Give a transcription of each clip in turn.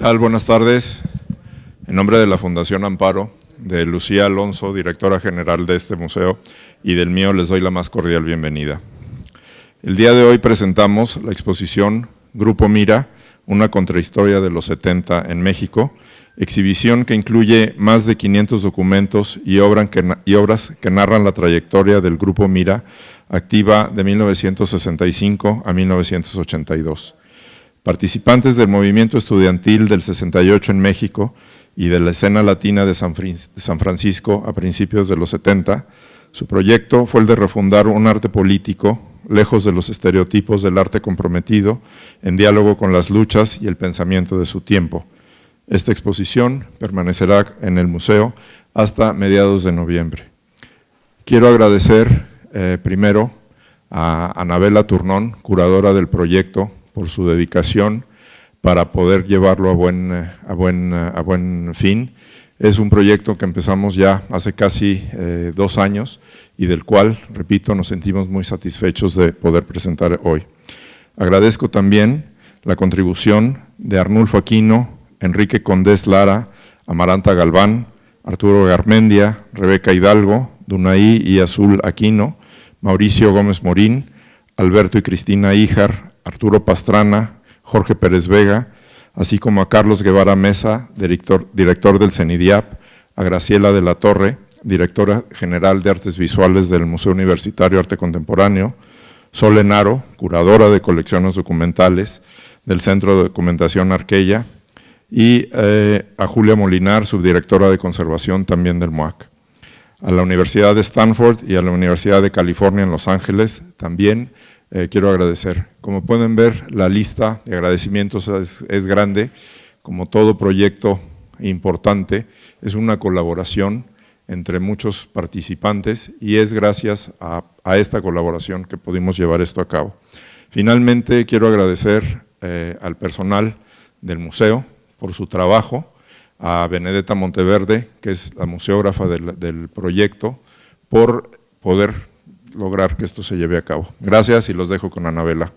tal? Buenas tardes. En nombre de la Fundación Amparo, de Lucía Alonso, directora general de este museo, y del mío, les doy la más cordial bienvenida. El día de hoy presentamos la exposición Grupo Mira, una contrahistoria de los 70 en México, exhibición que incluye más de 500 documentos y obras que narran la trayectoria del Grupo Mira, activa de 1965 a 1982. Participantes del movimiento estudiantil del 68 en México y de la escena latina de San Francisco a principios de los 70, su proyecto fue el de refundar un arte político, lejos de los estereotipos del arte comprometido, en diálogo con las luchas y el pensamiento de su tiempo. Esta exposición permanecerá en el museo hasta mediados de noviembre. Quiero agradecer primero a Anabela Turnón, curadora del proyecto, por su dedicación para poder llevarlo a buen fin. Es un proyecto que empezamos ya hace casi 2 años y del cual, repito, nos sentimos muy satisfechos de poder presentar hoy. Agradezco también la contribución de Arnulfo Aquino, Enrique Condés Lara, Amaranta Galván, Arturo Garmendia, Rebeca Hidalgo, Dunaí y Azul Aquino, Mauricio Gómez Morín, Alberto y Cristina Híjar, Arturo Pastrana, Jorge Pérez Vega, así como a Carlos Guevara Mesa, director del CENIDIAP, a Graciela de la Torre, directora general de Artes Visuales del Museo Universitario Arte Contemporáneo, Sol Enaro, curadora de colecciones documentales del Centro de Documentación Arqueya, y a Julia Molinar, subdirectora de conservación también del MUAC. A la Universidad de Stanford y a la Universidad de California en Los Ángeles también quiero agradecer. Como pueden ver, la lista de agradecimientos es grande. Como todo proyecto importante, es una colaboración entre muchos participantes y es gracias a esta colaboración que pudimos llevar esto a cabo. Finalmente, quiero agradecer al personal del museo por su trabajo, a Benedetta Monteverde, que es la museógrafa del proyecto, por poder lograr que esto se lleve a cabo. Gracias y los dejo con Anabela.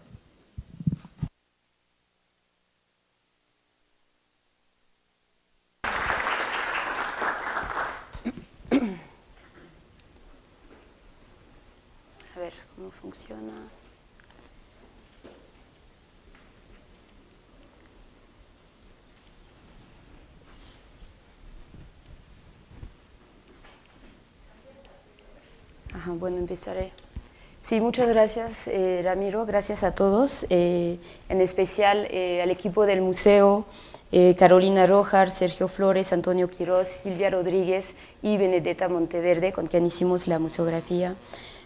A ver cómo funciona. Bueno, empezaré. Sí, muchas gracias, Ramiro, gracias a todos, en especial al equipo del museo, Carolina Rojar, Sergio Flores, Antonio Quiroz, Silvia Rodríguez y Benedetta Monteverde, con quien hicimos la museografía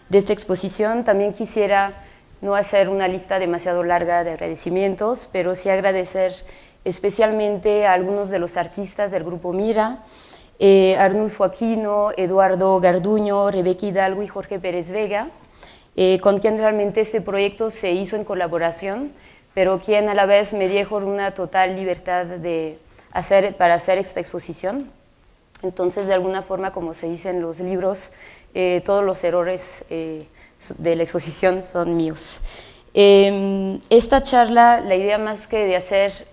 de esta exposición. También quisiera no hacer una lista demasiado larga de agradecimientos, pero sí agradecer especialmente a algunos de los artistas del Grupo Mira, Arnulfo Aquino, Eduardo Garduño, Rebeca Hidalgo y Jorge Pérez Vega, con quien realmente este proyecto se hizo en colaboración, pero quien a la vez me dio una total libertad para hacer esta exposición. Entonces, de alguna forma, como se dice en los libros, todos los errores de la exposición son míos. Esta charla, la idea más que de hacer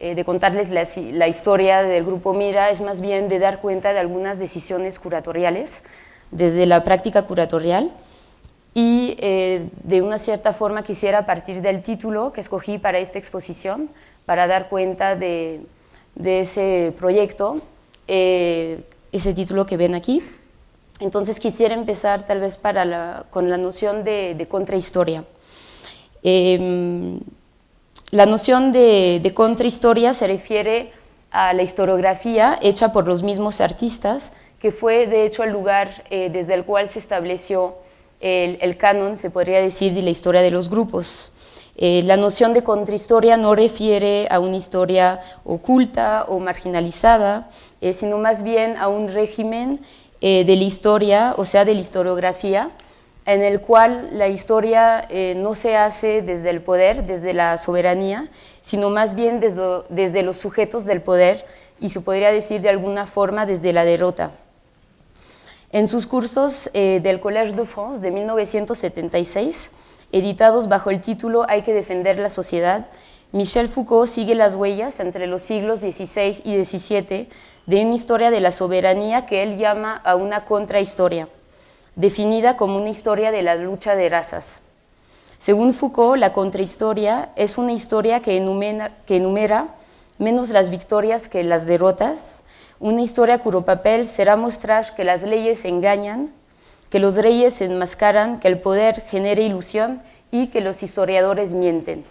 de contarles la historia del Grupo Mira, es más bien de dar cuenta de algunas decisiones curatoriales, desde la práctica curatorial, y de una cierta forma quisiera partir del título que escogí para esta exposición, para dar cuenta de ese proyecto, ese título que ven aquí. Entonces quisiera empezar tal vez con la noción de contrahistoria. La noción de contrahistoria se refiere a la historiografía hecha por los mismos artistas, que fue de hecho el lugar desde el cual se estableció el canon, se podría decir, de la historia de los grupos. La noción de contrahistoria no refiere a una historia oculta o marginalizada, sino más bien a un régimen de la historia, o sea, de la historiografía, en el cual la historia no se hace desde el poder, desde la soberanía, sino más bien desde los sujetos del poder, y se podría decir de alguna forma desde la derrota. En sus cursos del Collège de France de 1976, editados bajo el título Hay que defender la sociedad, Michel Foucault sigue las huellas entre los siglos XVI y XVII de una historia de la soberanía que él llama a una contrahistoria, definida como una historia de la lucha de razas. Según Foucault, la contrahistoria es una historia que enumera menos las victorias que las derrotas, una historia cuyo papel será mostrar que las leyes engañan, que los reyes enmascaran, que el poder genera ilusión y que los historiadores mienten.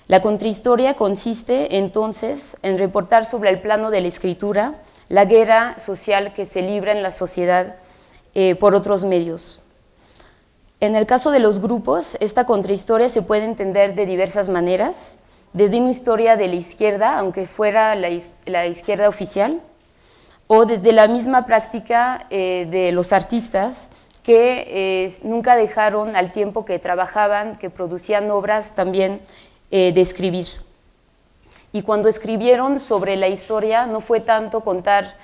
La contrahistoria consiste, entonces, en reportar sobre el plano de la escritura la guerra social que se libra en la sociedad por otros medios. En el caso de los grupos, esta contrahistoria se puede entender de diversas maneras, desde una historia de la izquierda, aunque fuera la izquierda oficial, o desde la misma práctica de los artistas que nunca dejaron al tiempo que trabajaban, que producían obras también de escribir. Y cuando escribieron sobre la historia, no fue tanto contar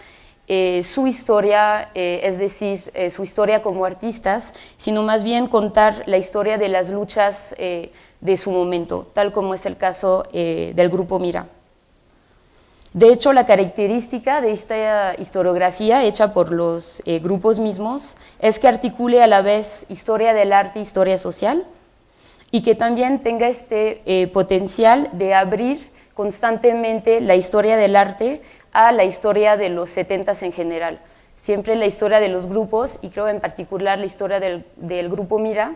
su historia, es decir, su historia como artistas, sino más bien contar la historia de las luchas de su momento, tal como es el caso del Grupo Mira. De hecho, la característica de esta historiografía hecha por los grupos mismos es que articule a la vez historia del arte e historia social, y que también tenga este potencial de abrir constantemente la historia del arte a la historia de los 70s en general. Siempre la historia de los grupos, y creo en particular la historia del Grupo Mira,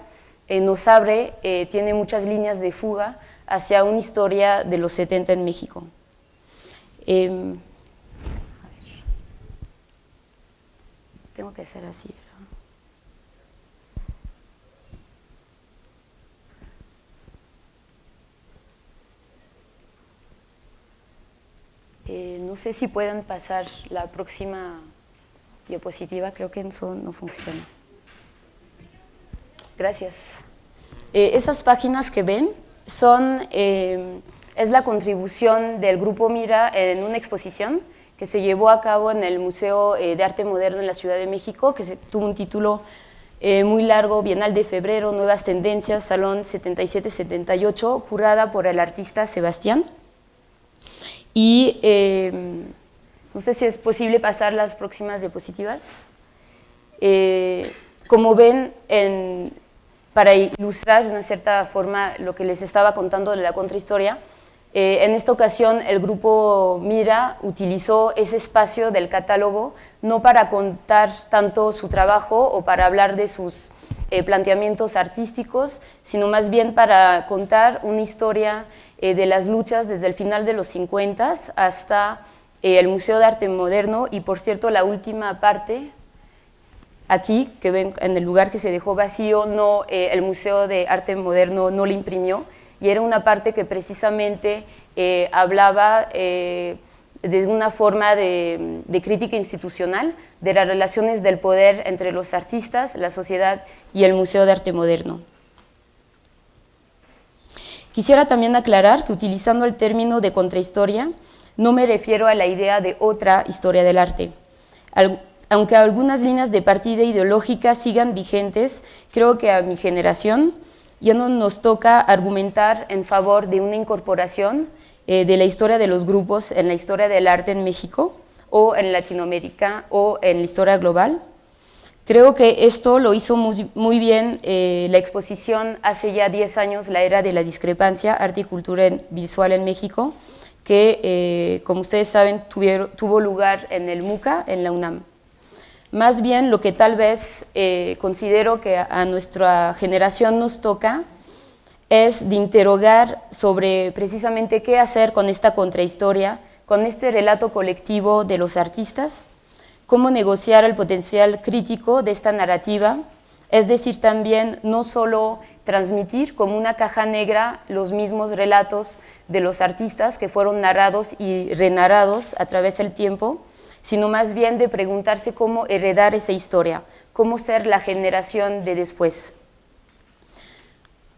nos abre, tiene muchas líneas de fuga hacia una historia de los 70 en México. Tengo que hacer así, ¿verdad? No sé si pueden pasar la próxima diapositiva, creo que eso no funciona. Gracias. Esas páginas que ven es la contribución del Grupo Mira en una exposición que se llevó a cabo en el Museo de Arte Moderno en la Ciudad de México, que tuvo un título muy largo, Bienal de Febrero, Nuevas Tendencias, Salón 77-78, curada por el artista Sebastián. Y no sé si es posible pasar las próximas diapositivas. Como ven, para ilustrar de una cierta forma lo que les estaba contando de la contrahistoria, en esta ocasión el Grupo Mira utilizó ese espacio del catálogo no para contar tanto su trabajo o para hablar de sus planteamientos artísticos, sino más bien para contar una historia de las luchas desde el final de los 50 hasta el Museo de Arte Moderno. Y por cierto, la última parte, aquí, que ven en el lugar que se dejó vacío, el Museo de Arte Moderno no la imprimió, y era una parte que precisamente hablaba de una forma de crítica institucional de las relaciones del poder entre los artistas, la sociedad y el Museo de Arte Moderno. Quisiera también aclarar que utilizando el término de contrahistoria, no me refiero a la idea de otra historia del arte. Aunque algunas líneas de partida ideológica sigan vigentes, creo que a mi generación ya no nos toca argumentar en favor de una incorporación de la historia de los grupos en la historia del arte en México o en Latinoamérica o en la historia global. Creo que esto lo hizo muy bien la exposición hace ya 10 años, La Era de la Discrepancia, Arte y Cultura Visual en México, que como ustedes saben tuvo lugar en el MUCA, en la UNAM. Más bien lo que tal vez considero que a nuestra generación nos toca es de interrogar sobre precisamente qué hacer con esta contrahistoria, con este relato colectivo de los artistas, cómo negociar el potencial crítico de esta narrativa, es decir, también no solo transmitir como una caja negra los mismos relatos de los artistas que fueron narrados y renarrados a través del tiempo, sino más bien de preguntarse cómo heredar esa historia, cómo ser la generación de después.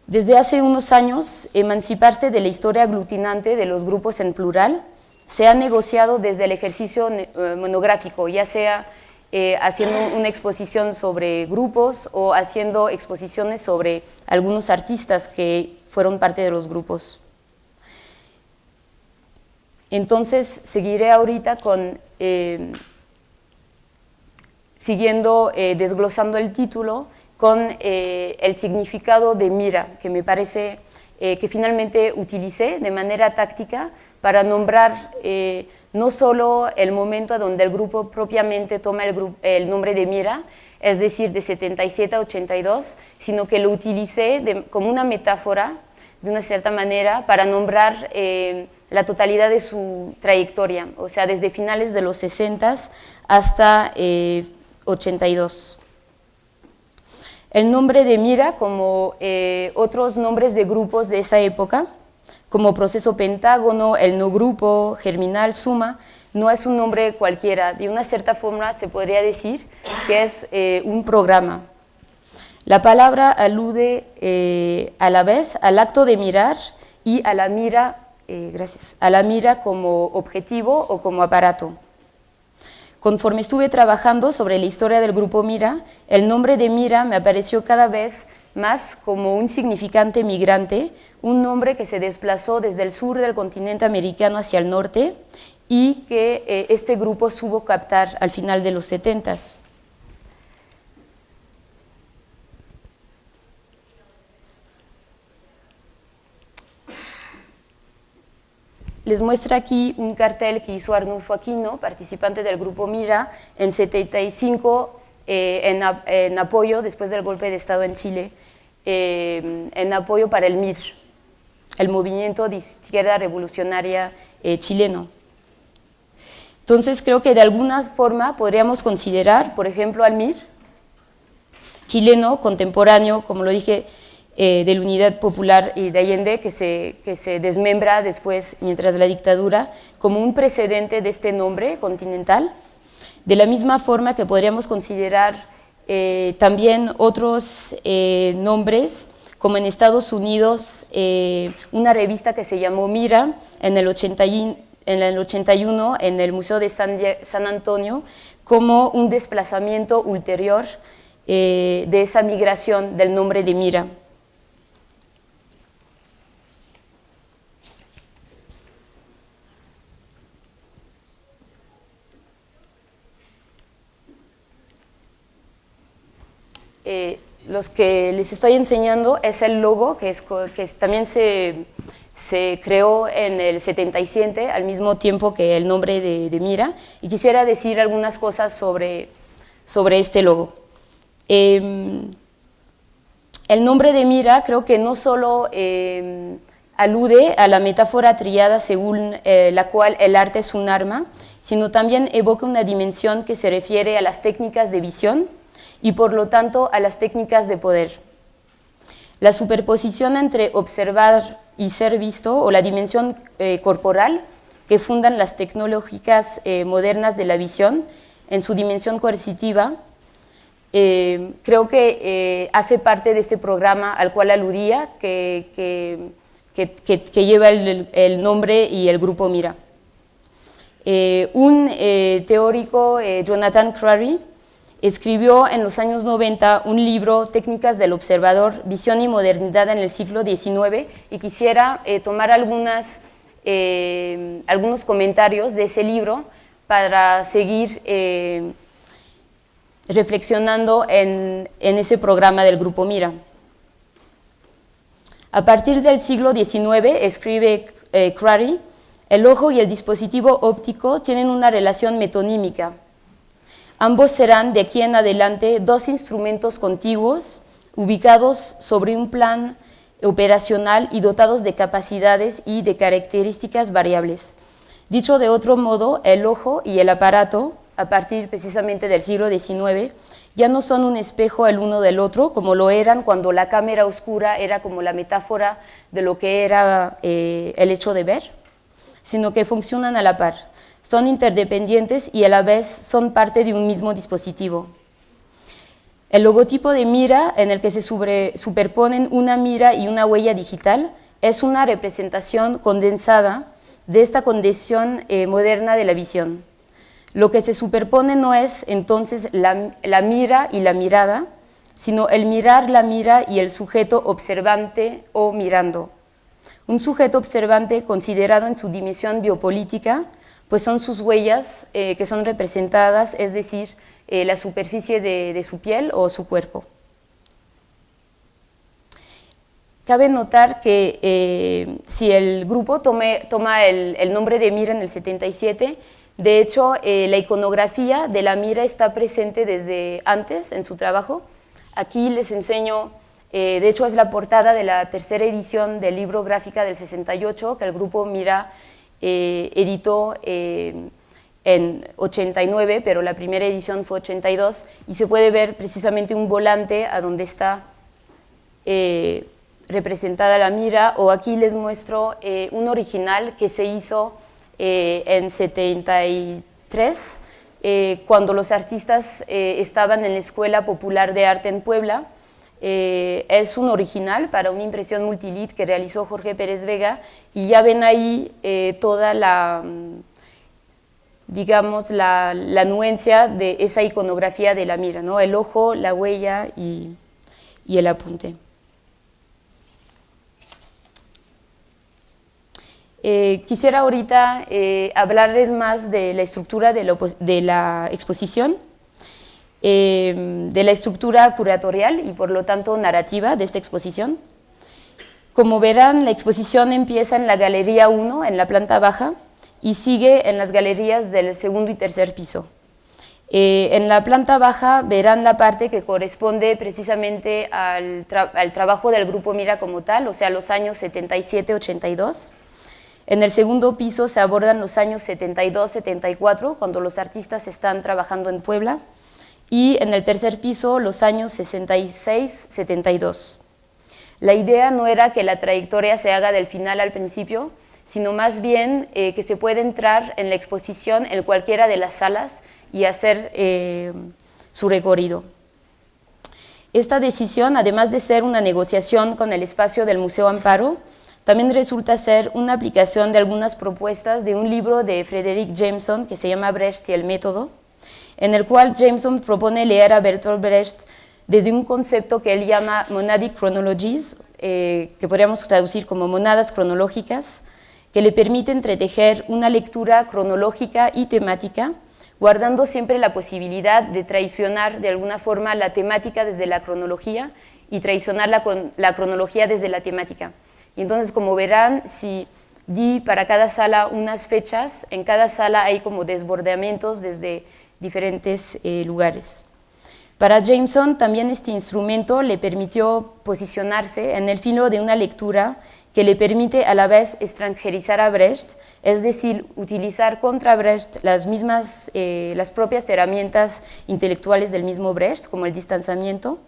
Desde hace unos años, emanciparse de la historia aglutinante de los grupos en plural se ha negociado desde el ejercicio monográfico, ya sea haciendo una exposición sobre grupos o haciendo exposiciones sobre algunos artistas que fueron parte de los grupos. Entonces, seguiré ahorita desglosando el título con el significado de mira, que me parece que finalmente utilicé de manera táctica para nombrar no solo el momento a donde el grupo propiamente toma el nombre de mira, es decir, de 77 a 82, sino que lo utilicé como una metáfora, de una cierta manera, para nombrar la totalidad de su trayectoria, o sea, desde finales de los 60 hasta 82. El nombre de Mira, como otros nombres de grupos de esa época, como Proceso Pentágono, el no grupo, Germinal, Suma, no es un nombre cualquiera. De una cierta forma se podría decir que es un programa. La palabra alude a la vez al acto de mirar y a la mira, a la mira como objetivo o como aparato. Conforme estuve trabajando sobre la historia del grupo Mira, el nombre de Mira me apareció cada vez más como un significante migrante, un nombre que se desplazó desde el sur del continente americano hacia el norte y que este grupo supo captar al final de los 70s. Les muestro aquí un cartel que hizo Arnulfo Aquino, participante del grupo Mira, en 75, en apoyo, después del golpe de Estado en Chile, en apoyo para el MIR, el Movimiento de Izquierda Revolucionaria chileno. Entonces creo que de alguna forma podríamos considerar, por ejemplo, al MIR, chileno, contemporáneo, como lo dije, de la Unidad Popular y de Allende, que se desmembra después, mientras la dictadura, como un precedente de este nombre continental, de la misma forma que podríamos considerar también otros nombres, como en Estados Unidos, una revista que se llamó Mira, en el 81, en el Museo de San Antonio, como un desplazamiento ulterior de esa migración del nombre de Mira. Los que les estoy enseñando es el logo que también se creó en el 77, al mismo tiempo que el nombre de Mira, y quisiera decir algunas cosas sobre este logo. El nombre de Mira creo que no solo alude a la metáfora trillada según la cual el arte es un arma, sino también evoca una dimensión que se refiere a las técnicas de visión y por lo tanto a las técnicas de poder. La superposición entre observar y ser visto, o la dimensión corporal que fundan las tecnológicas modernas de la visión en su dimensión coercitiva, creo que hace parte de este programa al cual aludía, que lleva el nombre y el grupo Mira. Un teórico, Jonathan Crary, escribió en los años 90 un libro, Técnicas del Observador, Visión y Modernidad en el siglo XIX, y quisiera tomar algunos comentarios de ese libro para seguir reflexionando en ese programa del Grupo Mira. A partir del siglo XIX, escribe Crary, el ojo y el dispositivo óptico tienen una relación metonímica. Ambos serán de aquí en adelante dos instrumentos contiguos, ubicados sobre un plan operacional y dotados de capacidades y de características variables. Dicho de otro modo, el ojo y el aparato, a partir precisamente del siglo XIX, ya no son un espejo el uno del otro, como lo eran cuando la cámara oscura era como la metáfora de lo que era el hecho de ver, sino que funcionan a la par. Son interdependientes y a la vez son parte de un mismo dispositivo. El logotipo de Mira, en el que se superponen una mira y una huella digital, es una representación condensada de esta condición moderna de la visión. Lo que se superpone no es entonces la mira y la mirada, sino el mirar, la mira y el sujeto observante o mirando. Un sujeto observante considerado en su dimensión biopolítica, pues son sus huellas que son representadas, es decir, la superficie de su piel o su cuerpo. Cabe notar que si el grupo toma el nombre de Mira en el 77, de hecho la iconografía de la Mira está presente desde antes en su trabajo. Aquí les enseño, de hecho es la portada de la tercera edición del libro Gráfica del 68, que el grupo Mira editó en 89, pero la primera edición fue 82, y se puede ver precisamente un volante a donde está representada la Mira, o aquí les muestro un original que se hizo en 73, cuando los artistas estaban en la Escuela Popular de Arte en Puebla. Es un original para una impresión multilit que realizó Jorge Pérez Vega, y ya ven ahí toda la, digamos, la anuencia de esa iconografía de la Mira, ¿no? El ojo, la huella y el apunte. Quisiera ahorita hablarles más de la estructura de la exposición, de la estructura curatorial y por lo tanto narrativa de esta exposición. Como verán, la exposición empieza en la Galería 1, en la planta baja, y sigue en las galerías del segundo y tercer piso. En la planta baja verán la parte que corresponde precisamente al trabajo del Grupo Mira como tal, o sea, los años 77-82. En el segundo piso se abordan los años 72-74, cuando los artistas están trabajando en Puebla, y en el tercer piso los años 66-72. La idea no era que la trayectoria se haga del final al principio, sino más bien que se puede entrar en la exposición en cualquiera de las salas y hacer su recorrido. Esta decisión, además de ser una negociación con el espacio del Museo Amparo, también resulta ser una aplicación de algunas propuestas de un libro de Frederick Jameson que se llama Brecht y el método, en el cual Jameson propone leer a Bertolt Brecht desde un concepto que él llama monadic chronologies, que podríamos traducir como monadas cronológicas, que le permite entretejer una lectura cronológica y temática, guardando siempre la posibilidad de traicionar de alguna forma la temática desde la cronología y traicionar la cronología desde la temática. Y entonces, como verán, si di para cada sala unas fechas, en cada sala hay como desbordamientos desde diferentes lugares. Para Jameson también este instrumento le permitió posicionarse en el filo de una lectura que le permite a la vez extranjerizar a Brecht, es decir, utilizar contra Brecht las propias herramientas intelectuales del mismo Brecht, como el distanciamiento,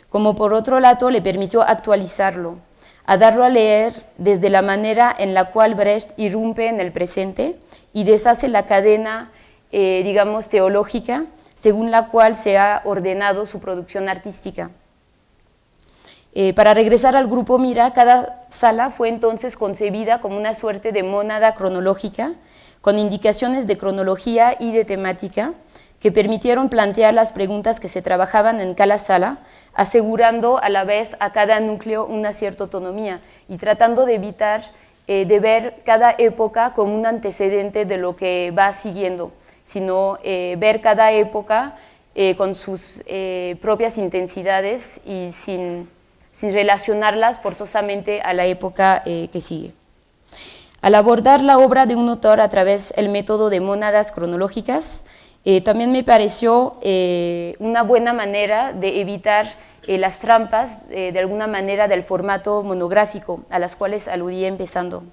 como por otro lado le permitió actualizarlo, a darlo a leer desde la manera en la cual Brecht irrumpe en el presente y deshace la cadena, digamos, teológica, según la cual se ha ordenado su producción artística. Para regresar al Grupo Mira, cada sala fue entonces concebida como una suerte de mónada cronológica, con indicaciones de cronología y de temática, que permitieron plantear las preguntas que se trabajaban en cada sala, asegurando a la vez a cada núcleo una cierta autonomía y tratando de evitar de ver cada época como un antecedente de lo que va siguiendo, sino ver cada época con sus propias intensidades y sin relacionarlas forzosamente a la época que sigue. Al abordar la obra de un autor a través del método de mónadas cronológicas, también me pareció una buena manera de evitar las trampas, de alguna manera, del formato monográfico, a las cuales aludí empezando.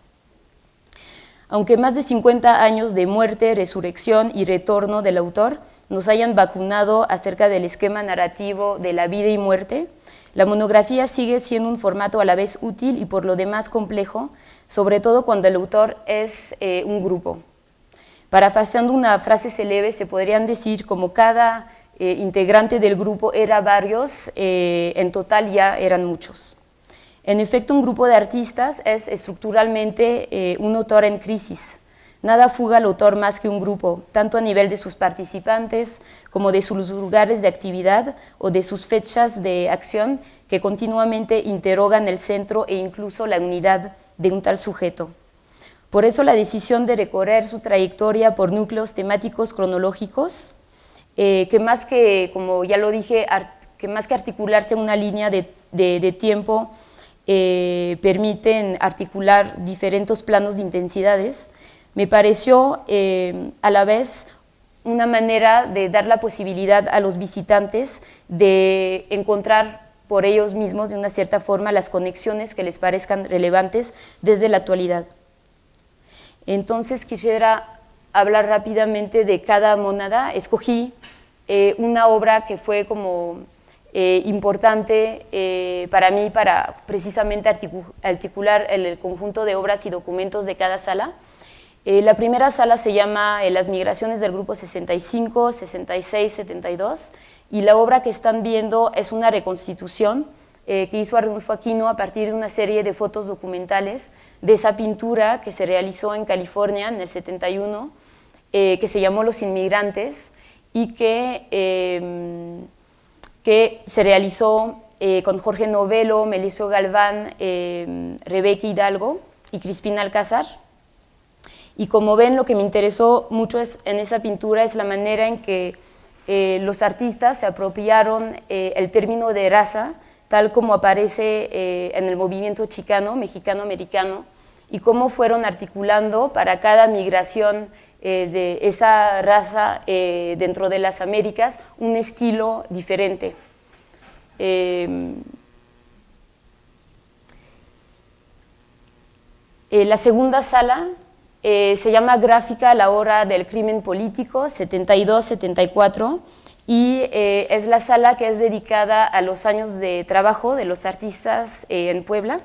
Aunque más de 50 años de muerte, resurrección y retorno del autor nos hayan vacunado acerca del esquema narrativo de la vida y muerte, la monografía sigue siendo un formato a la vez útil y por lo demás complejo, sobre todo cuando el autor es un grupo. Parafraseando una frase célebre, se podrían decir como cada integrante del grupo era varios, en total ya eran muchos. En efecto, un grupo de artistas es estructuralmente un autor en crisis. Nada fuga al autor más que un grupo, tanto a nivel de sus participantes como de sus lugares de actividad o de sus fechas de acción que continuamente interrogan el centro e incluso la unidad de un tal sujeto. Por eso la decisión de recorrer su trayectoria por núcleos temáticos cronológicos, que más que, como ya lo dije, que más que articularse en una línea de tiempo, permiten articular diferentes planos de intensidades, me pareció a la vez una manera de dar la posibilidad a los visitantes de encontrar por ellos mismos, de una cierta forma, las conexiones que les parezcan relevantes desde la actualidad. Entonces quisiera hablar rápidamente de cada mónada. Escogí una obra que fue como importante para mí, para precisamente articular el conjunto de obras y documentos de cada sala. La primera sala se llama Las migraciones del grupo 65, 66, 72, y la obra que están viendo es una reconstitución que hizo Arnulfo Aquino a partir de una serie de fotos documentales de esa pintura que se realizó en California en el 71, que se llamó Los Inmigrantes, y que se realizó con Jorge Novello, Melesio Galván, Rebeca Hidalgo y Crispina Alcázar. Y como ven, lo que me interesó mucho en esa pintura es la manera en que los artistas se apropiaron el término de raza, tal como aparece en el movimiento chicano, mexicano-americano, y cómo fueron articulando para cada migración de esa raza dentro de las Américas un estilo diferente. La segunda sala se llama Gráfica a la hora del crimen político, 72-74, y es la sala que es dedicada a los años de trabajo de los artistas en Puebla,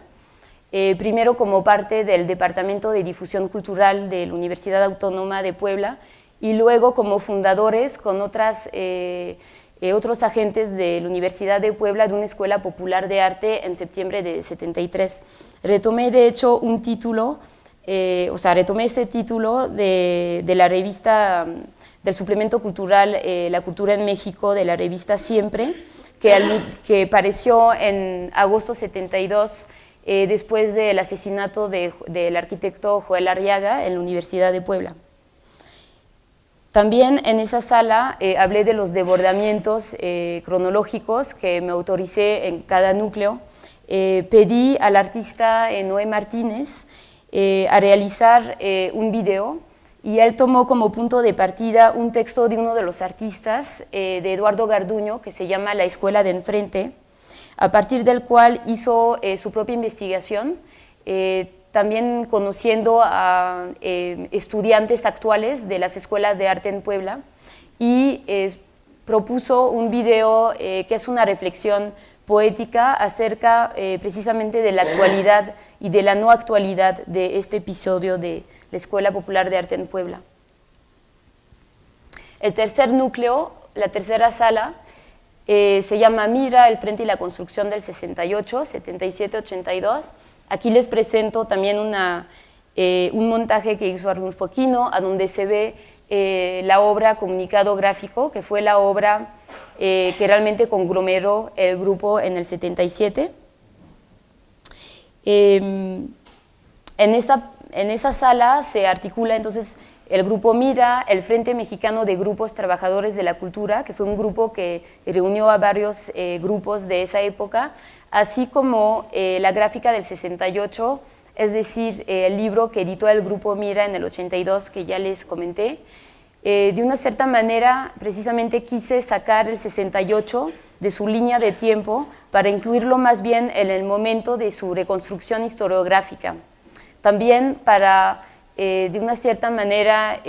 primero como parte del Departamento de Difusión Cultural de la Universidad Autónoma de Puebla, y luego como fundadores con otros agentes de la Universidad de Puebla de una escuela popular de arte en septiembre de 73. Retomé de hecho un título, retomé este título de la revista, del suplemento cultural La Cultura en México, de la revista Siempre, que apareció en agosto 72, después del asesinato del arquitecto Joel Arriaga en la Universidad de Puebla. También en esa sala hablé de los desbordamientos cronológicos que me autoricé en cada núcleo. Pedí al artista Noé Martínez a realizar un video, y él tomó como punto de partida un texto de uno de los artistas, de Eduardo Garduño, que se llama La Escuela de Enfrente, a partir del cual hizo su propia investigación, también conociendo a estudiantes actuales de las escuelas de arte en Puebla, y propuso un video que es una reflexión poética acerca precisamente de la actualidad y de la no actualidad de este episodio de la Escuela Popular de Arte en Puebla. El tercer núcleo, la tercera sala, se llama Mira, el Frente y la Construcción del 68, 77-82. Aquí les presento también un montaje que hizo Arnulfo Aquino, a donde se ve la obra Comunicado Gráfico, que fue la obra que realmente conglomeró el grupo en el 77. En esa sala se articula entonces el grupo Mira, el Frente Mexicano de Grupos Trabajadores de la Cultura, que fue un grupo que reunió a varios grupos de esa época, así como la Gráfica del 68, es decir, el libro que editó el grupo Mira en el 82, que ya les comenté. De una cierta manera, precisamente quise sacar el 68 de su línea de tiempo para incluirlo más bien en el momento de su reconstrucción historiográfica. También para, de una cierta manera,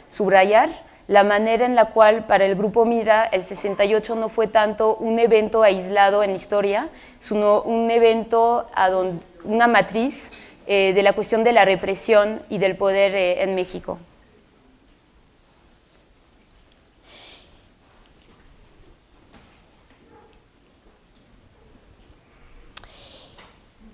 subrayar la manera en la cual para el grupo Mira el 68 no fue tanto un evento aislado en la historia, sino un evento, una matriz de la cuestión de la represión y del poder en México.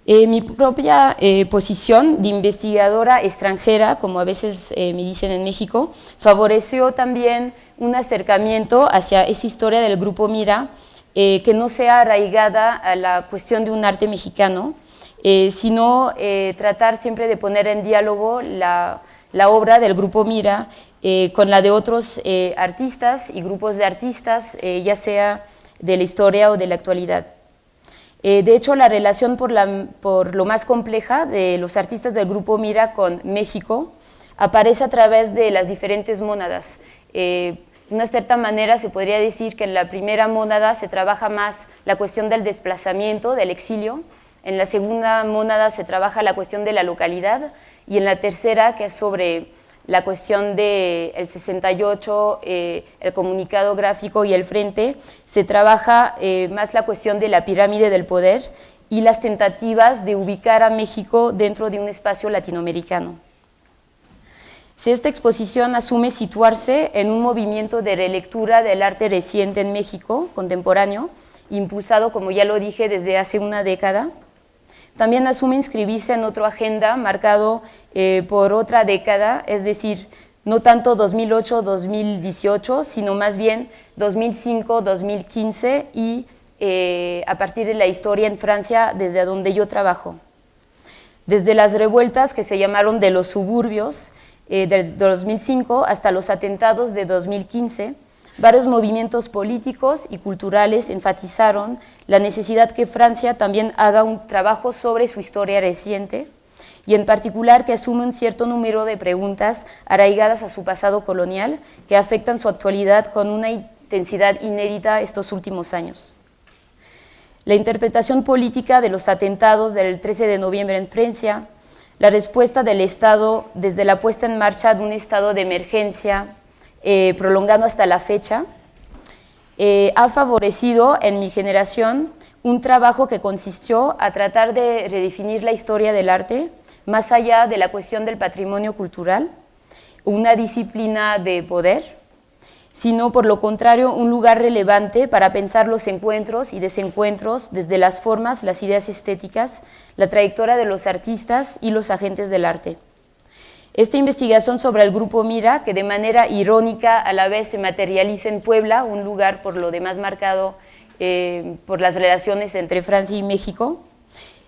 Mi propia posición de investigadora extranjera, como a veces me dicen en México, favoreció también un acercamiento hacia esa historia del grupo Mira, que no sea arraigada a la cuestión de un arte mexicano, sino tratar siempre de poner en diálogo la obra del Grupo Mira con la de otros artistas y grupos de artistas, ya sea de la historia o de la actualidad. De hecho, la relación por lo más compleja de los artistas del Grupo Mira con México aparece a través de las diferentes mónadas. De una cierta manera se podría decir que en la primera mónada se trabaja más la cuestión del desplazamiento, del exilio, en la segunda mónada se trabaja la cuestión de la localidad y en la tercera, que es sobre la cuestión del 68, el comunicado gráfico y el frente, se trabaja más la cuestión de la pirámide del poder y las tentativas de ubicar a México dentro de un espacio latinoamericano. Si esta exposición asume situarse en un movimiento de relectura del arte reciente en México, contemporáneo, impulsado, como ya lo dije, desde hace una década, también asume inscribirse en otra agenda marcado por otra década, es decir, no tanto 2008-2018, sino más bien 2005-2015 y a partir de la historia en Francia, desde donde yo trabajo. Desde las revueltas que se llamaron de los suburbios del 2005 hasta los atentados de 2015, varios movimientos políticos y culturales enfatizaron la necesidad que Francia también haga un trabajo sobre su historia reciente y en particular que asume un cierto número de preguntas arraigadas a su pasado colonial que afectan su actualidad con una intensidad inédita estos últimos años. La interpretación política de los atentados del 13 de noviembre en Francia, la respuesta del Estado desde la puesta en marcha de un estado de emergencia prolongando hasta la fecha, ha favorecido en mi generación un trabajo que consistió a tratar de redefinir la historia del arte más allá de la cuestión del patrimonio cultural, una disciplina de poder, sino por lo contrario un lugar relevante para pensar los encuentros y desencuentros desde las formas, las ideas estéticas, la trayectoria de los artistas y los agentes del arte. Esta investigación sobre el Grupo Mira, que de manera irónica a la vez se materializa en Puebla, un lugar por lo demás marcado por las relaciones entre Francia y México,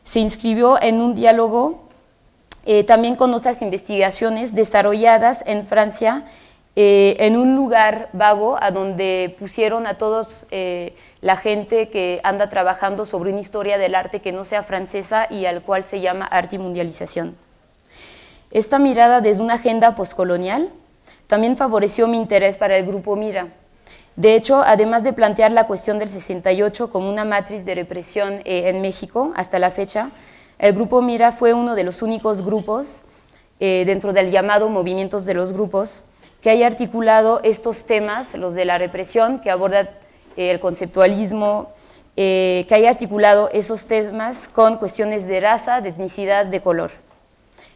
se inscribió en un diálogo también con otras investigaciones desarrolladas en Francia en un lugar vago a donde pusieron a todos la gente que anda trabajando sobre una historia del arte que no sea francesa y al cual se llama arte y mundialización. Esta mirada desde una agenda postcolonial también favoreció mi interés para el Grupo Mira. De hecho, además de plantear la cuestión del 68 como una matriz de represión en México hasta la fecha, el Grupo Mira fue uno de los únicos grupos dentro del llamado movimientos de los grupos que haya articulado estos temas, los de la represión, que aborda el conceptualismo, que haya articulado esos temas con cuestiones de raza, de etnicidad, de color.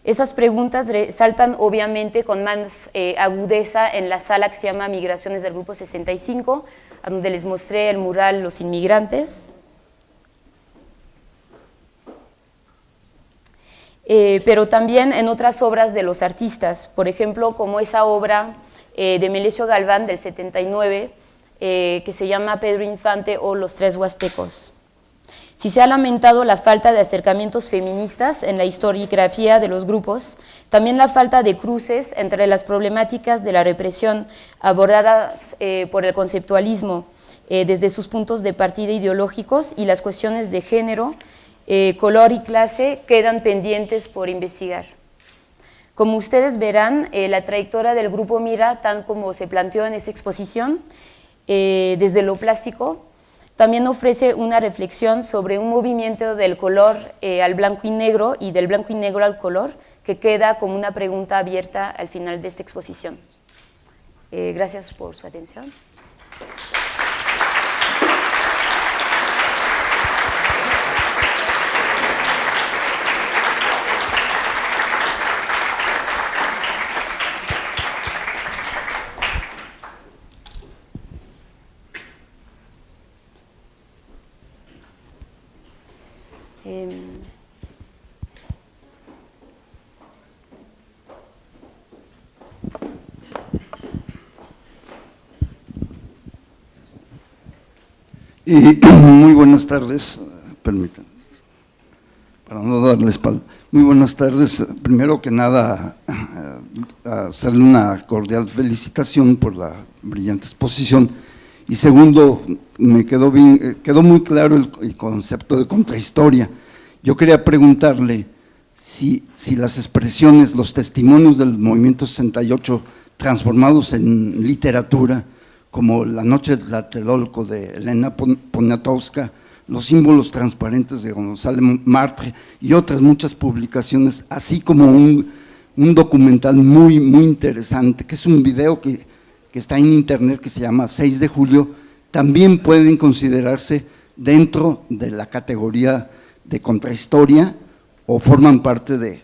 Esas preguntas saltan obviamente con más agudeza en la sala que se llama Migraciones del Grupo 65, a donde les mostré el mural Los Inmigrantes. Pero también en otras obras de los artistas, por ejemplo, como esa obra de Melesio Galván del 79, que se llama Pedro Infante o Los Tres Huastecos. Si se ha lamentado la falta de acercamientos feministas en la historiografía de los grupos, también la falta de cruces entre las problemáticas de la represión abordadas por el conceptualismo desde sus puntos de partida ideológicos y las cuestiones de género, color y clase quedan pendientes por investigar. Como ustedes verán, la trayectoria del Grupo Mira, tal como se planteó en esa exposición, desde lo plástico, también ofrece una reflexión sobre un movimiento del color al blanco y negro y del blanco y negro al color, que queda como una pregunta abierta al final de esta exposición. Gracias por su atención. Muy buenas tardes, permítanme. para no darle espalda. Muy buenas tardes. Primero que nada, hacerle una cordial felicitación por la brillante exposición. Y segundo, quedó muy claro el concepto de contrahistoria. Yo quería preguntarle si las expresiones, los testimonios del movimiento 68 transformados en literatura, como La noche de Tlatelolco de Elena Poniatowska, Los símbolos transparentes de Gonzalo Martre y otras muchas publicaciones, así como un documental muy interesante, que es un video que está en internet, que se llama 6 de julio, también pueden considerarse dentro de la categoría de contrahistoria o forman parte de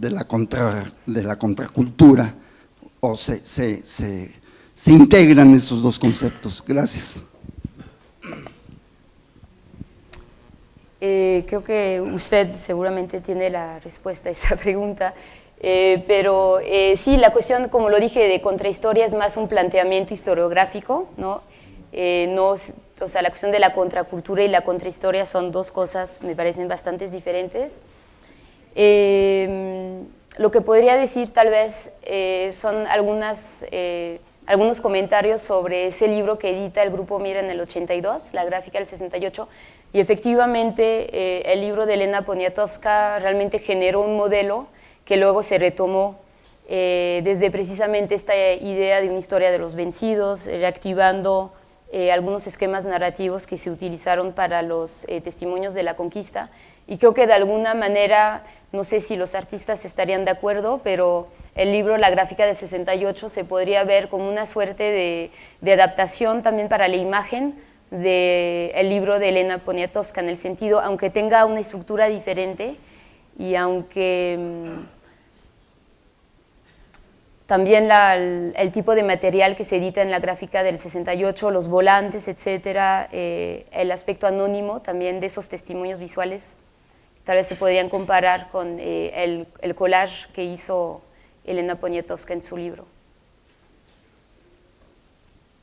la contracultura, o se integran esos dos conceptos. Gracias. Creo que usted seguramente tiene la respuesta a esa pregunta, pero sí, la cuestión, como lo dije, de contrahistoria es más un planteamiento historiográfico, ¿no? O sea, la cuestión de la contracultura y la contrahistoria son dos cosas, me parecen bastante diferentes. Lo que podría decir tal vez son algunos comentarios sobre ese libro que edita el Grupo Mira en el 82, La gráfica del 68, y efectivamente el libro de Elena Poniatowska realmente generó un modelo que luego se retomó desde precisamente esta idea de una historia de los vencidos, reactivando algunos esquemas narrativos que se utilizaron para los testimonios de la conquista, y creo que de alguna manera, no sé si los artistas estarían de acuerdo, pero el libro La gráfica del 68 se podría ver como una suerte de adaptación también para la imagen del libro de Elena Poniatowska, en el sentido, aunque tenga una estructura diferente y aunque también el tipo de material que se edita en la gráfica del 68, los volantes, etcétera, el aspecto anónimo también de esos testimonios visuales, tal vez se podrían comparar con el collage que hizo Elena Poniatowska en su libro.